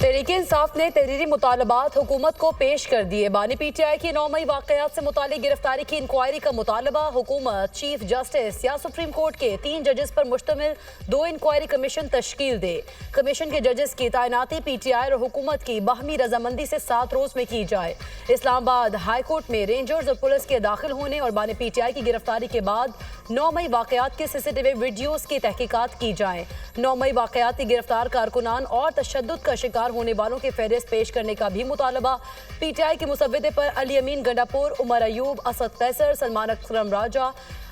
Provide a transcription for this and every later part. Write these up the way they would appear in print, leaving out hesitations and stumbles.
तहरीक-ए-इंसाफ ने तहरीरी मुतालबात हुकूमत को पेश कर दिए। बानी PTI की 9 मई वाकयात से मुतालिक गिरफ्तारी की इंक्वायरी का मुतालबा। हुकूमत चीफ जस्टिस या सुप्रीम कोर्ट के 3 जजेस पर मुश्तमिल 2 इंक्वायरी कमीशन तश्कील दे। कमीशन के जजेस की तैनाती PTI और हुकूमत की बाहमी रजामंदी से 7 रोज में की जाए। इस्लामाबाद हाई कोर्ट में रेंजर्स और पुलिस के दाखिल होने और बानी PTI की गिरफ्तारी के बाद 9 मई वाकयात के CCTV वीडियोस की तहकीकात की जाए। 9 मई वाकयात की गिरफ्तार कारकुनान और तशद्दुद का शिकार होने वालों के फहरिस्त पेश करने का भी मुतालबा। PTI के मुसव्विदे पर अली अमीन गंडापुर, उमर अयूब, असद कैसर, सलमान अकरम राजा,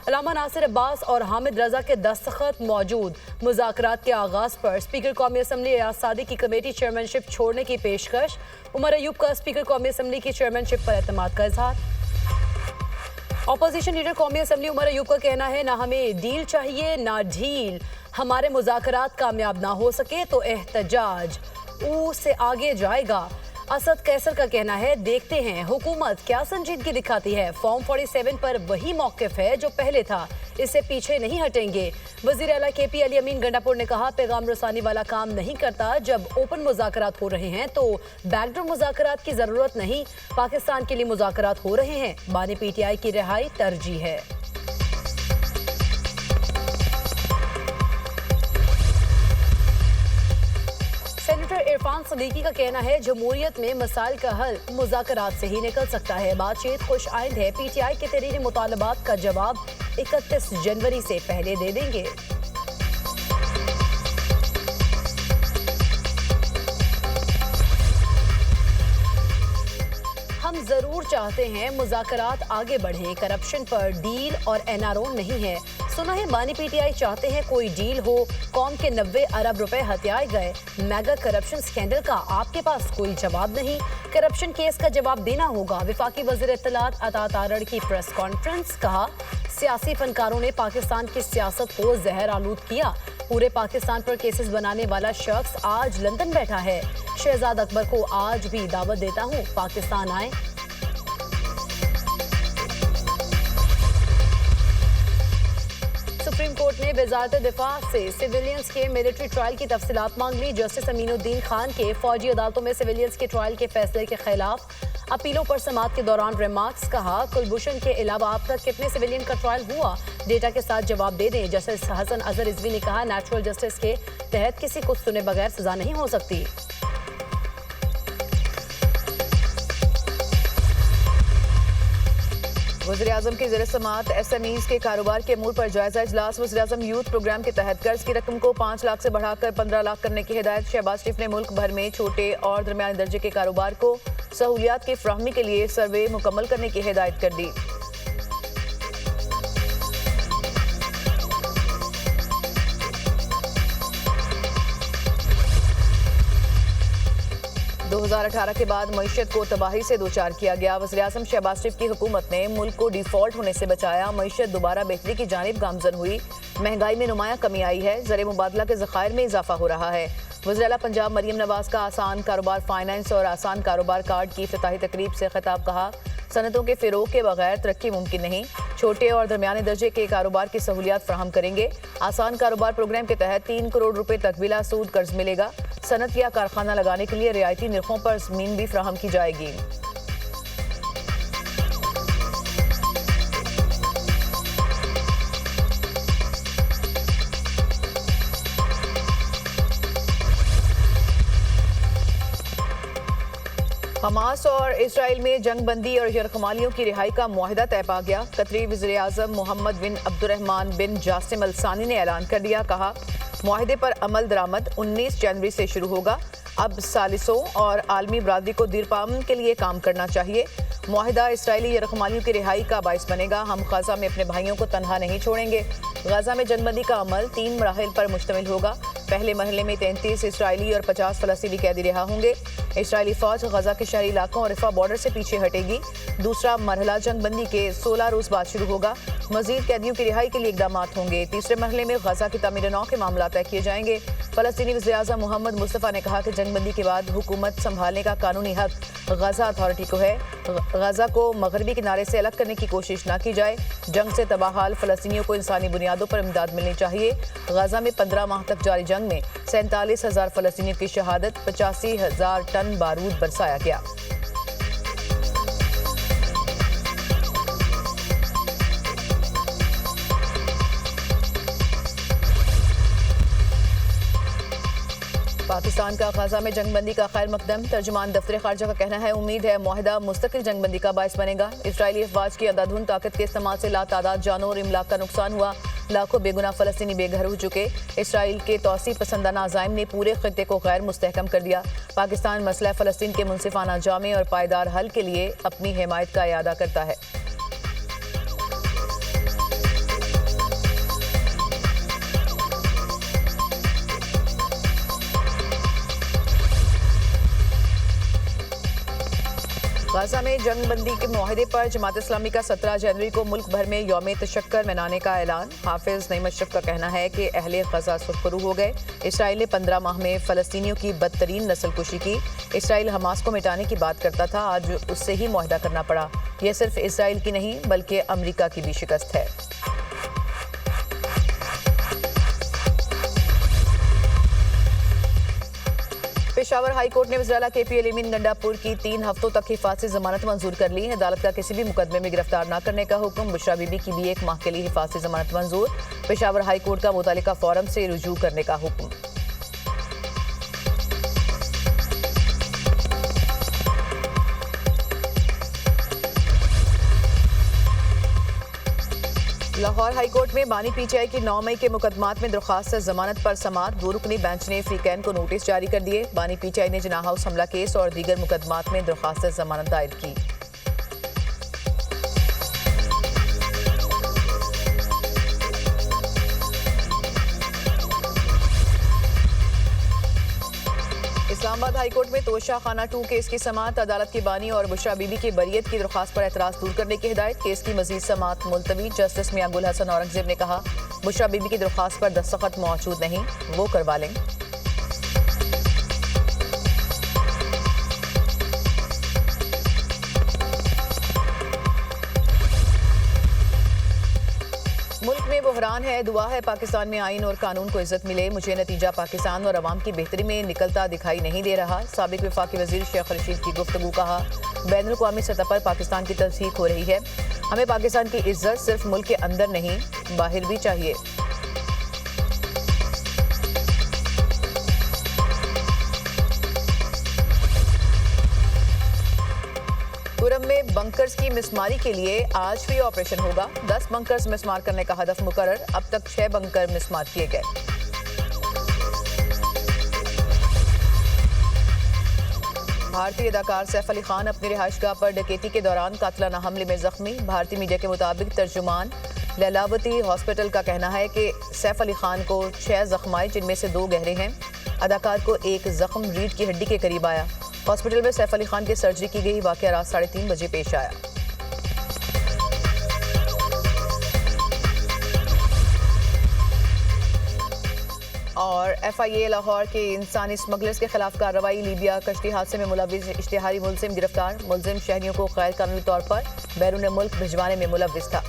अलामा नासिर अब्बास और हामिद रजा के दस्तखत मौजूद। मुज़ाकरात के आगाज पर स्पीकर कौमी असम्बली एयाज सादिक की कमेटी चेयरमैनशिप छोड़ने की पेशकश। उमर अयूब का स्पीकर कौमी असम्बली की चेयरमैनशिप पर एतमाद का इजहार। अपोजिशन लीडर कौमी असम्बली उमर अयूब का कहना है, ना हमें डील चाहिए ना ढील। हमारे मुज़ाकरात कामयाब ना हो सके तो एहतजाज से आगे जाएगा। असद कैसर का कहना है, देखते हैं हुकूमत क्या संजीदगी दिखाती है। फॉर्म 47 पर वही मौक़िफ़ है जो पहले था, इससे पीछे नहीं हटेंगे। वज़ीर आला KP अली अमीन गंडापुर ने कहा, पैगाम रसानी वाला काम नहीं करता। जब ओपन मुज़ाकरात हो रहे हैं तो बैकडोर मुज़ाकरात की ज़रूरत नहीं। पाकिस्तान के लिए मुज़ाकरात हो रहे हैं। बानी PTI की रिहाई तरजीह है। सेनेटर इरफान सदीकी का कहना है, जमहूरियत में मसाइल का हल मुज़ाकरात से ही निकल सकता है। बातचीत खुश आइंद है। PTI के तहरीरी मुतालबात का जवाब 31 जनवरी से पहले दे देंगे। हम जरूर चाहते हैं मुज़ाकरात आगे बढ़ें। करप्शन पर डील और NRO नहीं है। सुना है बानी PTI चाहते हैं कोई डील हो। कौम के 90 अरब रुपए हथियाए गए। मेगा करप्शन स्कैंडल का आपके पास कोई जवाब नहीं। करप्शन केस का जवाब देना होगा। वफाकी वज़ीर इत्तलात अता तारड़ की प्रेस कॉन्फ्रेंस। कहा, सियासी फनकारों ने पाकिस्तान की सियासत को जहर आलूद किया। पूरे पाकिस्तान पर केसेस बनाने वाला शख्स आज लंदन बैठा है। शहजाद अकबर को आज भी दावत देता हूँ, पाकिस्तान आए। सुप्रीम कोर्ट ने वजारत दिफा से सिविलियंस के मिलिट्री ट्रायल की तफसीलात मांग ली। जस्टिस अमीनुद्दीन खान के फौजी अदालतों में सिविलियंस के ट्रायल के फैसले के खिलाफ अपीलों पर समाअत के दौरान रिमार्क्स। कहा, कुलभूषण के अलावा अब तक कितने सिविलियन का ट्रायल हुआ, डेटा के साथ जवाब दे दें। जस्टिस हसन अजहर रिजवी ने कहा, नेचुरल जस्टिस के तहत किसी को सुने बगैर सजा नहीं हो सकती। वज़ीर-ए-आज़म की ज़ेर समाअत SMEs के कारोबार के अमूर पर जायजा इजलास। वज़ीर-ए-आज़म यूथ प्रोग्राम के तहत कर्ज की रकम को 5 लाख से बढ़ाकर 15 लाख करने की हिदायत। शहबाज शरीफ ने मुल्क भर में छोटे और दरमियाने दर्जे के कारोबार को सहूलियात की फ्राहमी के लिए सर्वे मुकम्मल करने की हिदायत कर दी। दो 2018 के बाद मईशत को तबाही से दोचार किया गया। वज़ीर-ए-आज़म शहबाज शरीफ की हुकूमत ने मुल्क को डिफॉल्ट होने से बचाया। मईशत दोबारा बेहतरी की जानिब गामजन हुई। महंगाई में नुमाया कमी आई है। ज़र मुबादला के ज़खायर में इजाफा हो रहा है। वज़ीर आला पंजाब मरियम नवाज का आसान कारोबार फाइनेंस और आसान कारोबार कार्ड की इफ्तिताही तकरीब से खिताब। कहा, सनतों के फ़िरोग के बगैर तरक्की मुमकिन नहीं। छोटे और दरमियाने दर्जे के कारोबार की सहूलियात फराहम करेंगे। आसान कारोबार प्रोग्राम के तहत 3 करोड़ रुपए तक बिला सूद कर्ज मिलेगा। सनत या कारखाना लगाने के लिए रियायती निर्खों पर ज़मीन भी फराहम की जाएगी। हमास और इसराइल में जंग बंदी और यरगमालियों की रिहाई का मुआहिदा तय पा गया। कतरी वज़ीर-ए-आज़म मोहम्मद बिन अब्दुर्रहमान बिन जासिम अल सानी ने ऐलान कर दिया। कहा, मुआहिदे पर अमल दरामद 19 जनवरी से शुरू होगा। अब सालिसों और आलमी बरादरी को दीरपाम के लिए काम करना चाहिए। मुआहिदा इसराइली यरगमालियों की रिहाई का बाइस बनेगा। हम गजा में अपने भाइयों को तनहा नहीं छोड़ेंगे। गजा में जनबंदी का अमल 3 मराहिल पर मुश्तमिल होगा। पहले मरहले में 33 इसराइली और 50 फ़लस्तीनी कैदी रिहा होंगे। इसराइली फ़ौज गजा के शहरी इलाकों और रिफा बॉर्डर से पीछे हटेगी। दूसरा मरहला जंगबंदी के 16 रोज़ बाद शुरू होगा। मज़ीद कैदियों की रिहाई के लिए इक़दामात होंगे। तीसरे मरहले में गजा की तामीर नौ के मामला तय किए जाएंगे। फलस्तीनी वज़ीर-ए-आज़म मोहम्मद मुस्तफ़ा ने कहा कि जंगबंदी के बाद हुकूमत संभालने का कानूनी हक गजा अथॉरिटी को है। गजा को मगरबी किनारे से अलग करने की कोशिश न की जाए। जंग से तबाहाल फलस्तीनियों को इंसानी बुनियादों पर इमदाद मिलनी चाहिए। गजा में 15 माह तक जारी जंग में 47,000 फलस्तीनियों की शहादत, 85,000 टन बारूद बरसाया गया। पाकिस्तान का गजा में जंगबंदी का खैर मकदम। तर्जुमान दफ्तर खारजा का कहना है, उम्मीद है मुआहिदा मुस्तकिल जंगबंदी का बायस बनेगा। इसराइली अफवाज की अंधाधुंध ताकत के इस्तेमाल से लातादाद जानों और इमलाक का नुकसान हुआ। लाखों बेगुनाह फलस्तीनी बेघर हो चुके। इसराइल के तौसी पसंदाना अज़ाइम ने पूरे खित्ते को गैर मुस्तहकम कर दिया। पाकिस्तान मसला फ़लस्तीन के मुनसिफाना जामे और पायदार हल के लिए अपनी हिमायत का इरादा करता है। गाजा में जंगबंदी के मुआहदे पर जमात इस्लामी का 17 जनवरी को मुल्क भर में यौम तशक्कर मनाने का ऐलान। हाफिज नईम अशरफ का कहना है कि अहले गजा सुरखरू हो गए। इसराइल ने 15 माह में फ़लस्तीनियों की बदतरीन नस्लकुशी की। इसराइल हमास को मिटाने की बात करता था, आज उससे ही मुआहदा करना पड़ा। यह सिर्फ इसराइल की नहीं बल्कि अमरीका की भी शिकस्त है। पेशावर हाई कोर्ट ने वज़ीर-ए-आला KP अलीमीन गंडापुर की 3 हफ्तों तक हिफाजती जमानत मंजूर कर ली। अदालत का किसी भी मुकदमे में गिरफ्तार न करने का हुक्म। बुशरा बीबी की भी 1 माह के लिए हिफाजती जमानत मंजूर। पेशावर हाई कोर्ट का मुतालिका फोरम से रुजू करने का हुक्म। लाहौर हाई कोर्ट में बानी PTI की 9 मई के मुकदमात में दरख्वास्त जमानत पर समात। 2 रुकनी बेंच ने फ्रीकैन को नोटिस जारी कर दिए। बानी PTI ने जिना हाउस हमला केस और दीगर मुकदमात में दरख्वास्त जमानत दायर की। इस्लामाबाद हाई कोर्ट में तोशा खाना 2 केस की समात। अदालत की बानी और बुशरा बीबी की बरियत की दरख्वास्त पर एतराज दूर करने की हिदायत। केस की मजीद समात मुलतवी। जस्टिस मियां गुल हसन औरंगजेब ने कहा, बुशरा बीबी की दरख्वास्त पर दस्तखत मौजूद नहीं, वो करवा लें। मुल्क में बहरान है, दुआ है पाकिस्तान में आइन और कानून को इज्जत मिले। मुझे नतीजा पाकिस्तान और अवाम की बेहतरी में निकलता दिखाई नहीं दे रहा। साबिक वफाकी वजीर शेख रशीद की गुफ्तगू। कहा, बैनुल-अक़वामी सतह पर पाकिस्तान की तस्दीक हो रही है। हमें पाकिस्तान की इज्जत सिर्फ मुल्क के अंदर नहीं बाहर भी चाहिए। खुरम में बंकर्स की मिसमारी के लिए आज भी ऑपरेशन होगा। 10 बंकर्स मिसमार करने का हदफ मुकर्रर। अब तक 6 बंकर मिसमार किए गए। भारतीय अदाकार सैफ अली खान अपनी रिहाइशगाह पर डकैती के दौरान कातिलाना हमले में जख्मी। भारतीय मीडिया के मुताबिक तर्जुमान लैलावती हॉस्पिटल का कहना है कि सैफ अली खान को 6 जख्म आए, जिनमें से 2 गहरे हैं। अदाकार को एक जख्म रीढ़ की हड्डी के करीब आया। हॉस्पिटल में सैफ अली खान की सर्जरी की गई। वाकया रात 3:30 बजे पेश आया। और FIA लाहौर के इंसानी स्मगलर्स के खिलाफ कार्रवाई। लीबिया कश्ती हादसे में मुलविस इश्तिहारी मुलजिम गिरफ्तार। मुलजिम शहरियों को गैर कानूनी तौर पर बैरून मुल्क भिजवाने में मुलविस था।